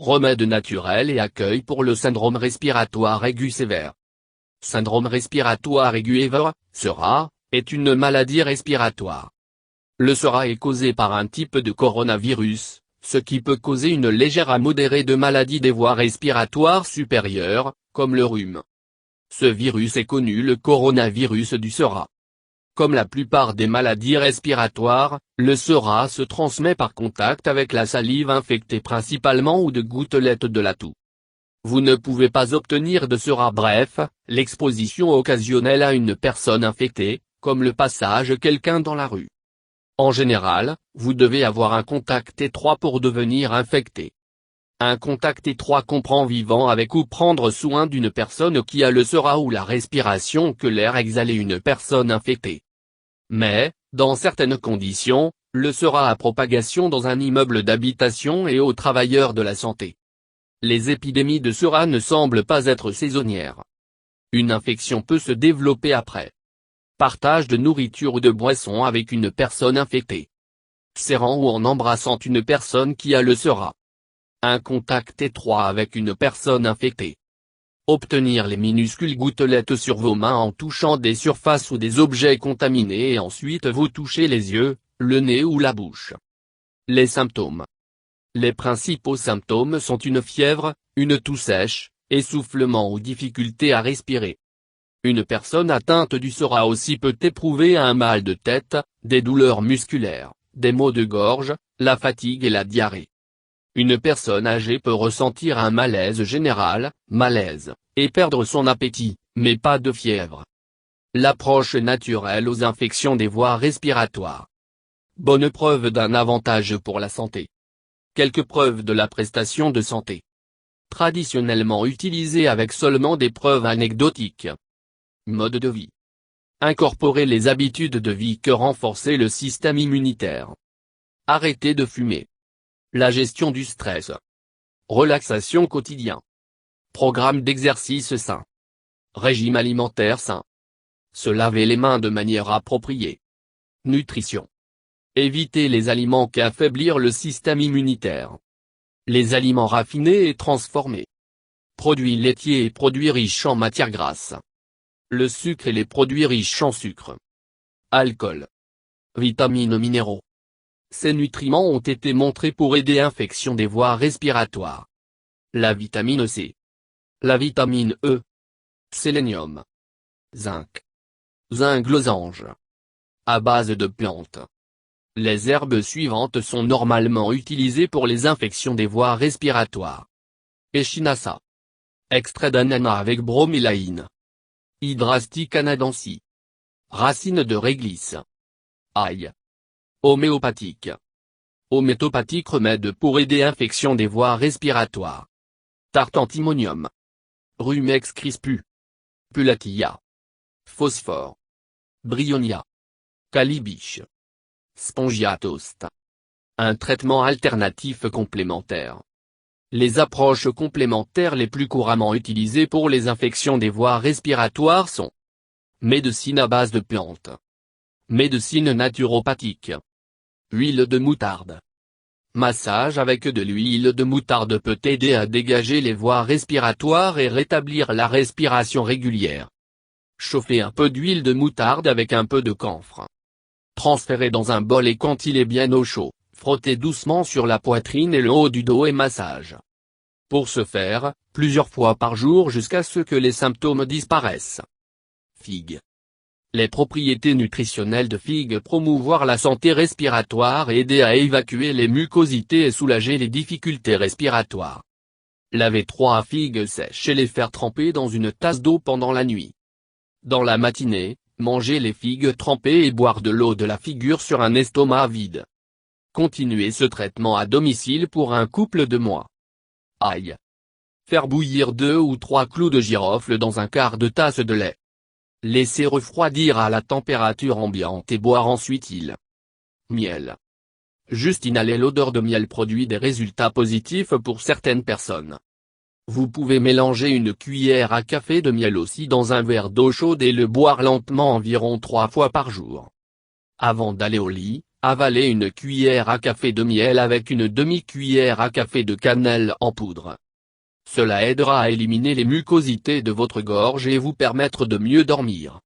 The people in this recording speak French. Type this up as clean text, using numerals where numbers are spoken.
remède naturel et accueil pour le syndrome respiratoire aigu sévère. Syndrome respiratoire aigu sévère, SRA, est une maladie respiratoire. Le SRA est causé par un type de coronavirus, ce qui peut causer une légère à modérée de maladie des voies respiratoires supérieures, comme le rhume. Ce virus est connu le coronavirus du SRA. Comme la plupart des maladies respiratoires, le SRA se transmet par contact avec la salive infectée principalement ou de gouttelettes de la toux. Vous ne pouvez pas obtenir de SRA, bref, l'exposition occasionnelle à une personne infectée, comme le passage de quelqu'un dans la rue. En général, vous devez avoir un contact étroit pour devenir infecté. Un contact étroit comprend vivant avec ou prendre soin d'une personne qui a le SRA ou la respiration que l'air exhalé une personne infectée. Mais, dans certaines conditions, le SRA a propagation dans un immeuble d'habitation et aux travailleurs de la santé. Les épidémies de SRA ne semblent pas être saisonnières. Une infection peut se développer après partage de nourriture ou de boisson avec une personne infectée, serrant ou en embrassant une personne qui a le SRA, un contact étroit avec une personne infectée, obtenir les minuscules gouttelettes sur vos mains en touchant des surfaces ou des objets contaminés et ensuite vous touchez les yeux, le nez ou la bouche. Les symptômes. Les principaux symptômes sont une fièvre, une toux sèche, essoufflement ou difficulté à respirer. Une personne atteinte du SRA aussi peut éprouver un mal de tête, des douleurs musculaires, des maux de gorge, la fatigue et la diarrhée. Une personne âgée peut ressentir un malaise général, et perdre son appétit, mais pas de fièvre. L'approche naturelle aux infections des voies respiratoires. Bonne preuve d'un avantage pour la santé. Quelques preuves de la prestation de santé. Traditionnellement utilisée avec seulement des preuves anecdotiques. Mode de vie. Incorporer les habitudes de vie que renforcer le système immunitaire. Arrêter de fumer. La gestion du stress. Relaxation quotidien. Programme d'exercice sain. Régime alimentaire sain. Se laver les mains de manière appropriée. Nutrition. Éviter les aliments qui affaiblissent le système immunitaire. Les aliments raffinés et transformés. Produits laitiers et produits riches en matières grasses. Le sucre et les produits riches en sucre. Alcool. Vitamines minéraux. Ces nutriments ont été montrés pour aider l'infection des voies respiratoires. La vitamine C. La vitamine E. Sélénium. Zinc. Zinc losange. À base de plantes. Les herbes suivantes sont normalement utilisées pour les infections des voies respiratoires. Echinacea. Extrait d'ananas avec bromélaïne. Hydrastis canadensis. Racine de réglisse. Ail. Homéopathique. Homéopathique remède pour aider infection des voies respiratoires. Tarte antimonium. Rumex crispus. Pulatia. Phosphore. Bryonia. Calibiche. Spongiatost. Un traitement alternatif complémentaire. Les approches complémentaires les plus couramment utilisées pour les infections des voies respiratoires sont médecine à base de plantes, médecine naturopathique, huile de moutarde. Massage avec de l'huile de moutarde peut aider à dégager les voies respiratoires et rétablir la respiration régulière. Chauffez un peu d'huile de moutarde avec un peu de camphre. Transférez dans un bol et quand il est bien au chaud, frottez doucement sur la poitrine et le haut du dos et massage. Pour ce faire, plusieurs fois par jour jusqu'à ce que les symptômes disparaissent. Figue. Les propriétés nutritionnelles de figue promouvoir la santé respiratoire et aider à évacuer les mucosités et soulager les difficultés respiratoires. Lavez 3 figues sèches et les faire tremper dans une tasse d'eau pendant la nuit. Dans la matinée, mangez les figues trempées et boire de l'eau de la figure sur un estomac vide. Continuez ce traitement à domicile pour un couple de mois. Ail. Faire bouillir 2 ou 3 clous de girofle dans un quart de tasse de lait. Laisser refroidir à la température ambiante et boire ensuite il. Miel. Juste inhaler l'odeur de miel produit des résultats positifs pour certaines personnes. Vous pouvez mélanger une cuillère à café de miel aussi dans un verre d'eau chaude et le boire lentement environ 3 fois par jour. Avant d'aller au lit, Avalez une cuillère à café de miel avec une demi-cuillère à café de cannelle en poudre. Cela aidera à éliminer les mucosités de votre gorge et vous permettre de mieux dormir.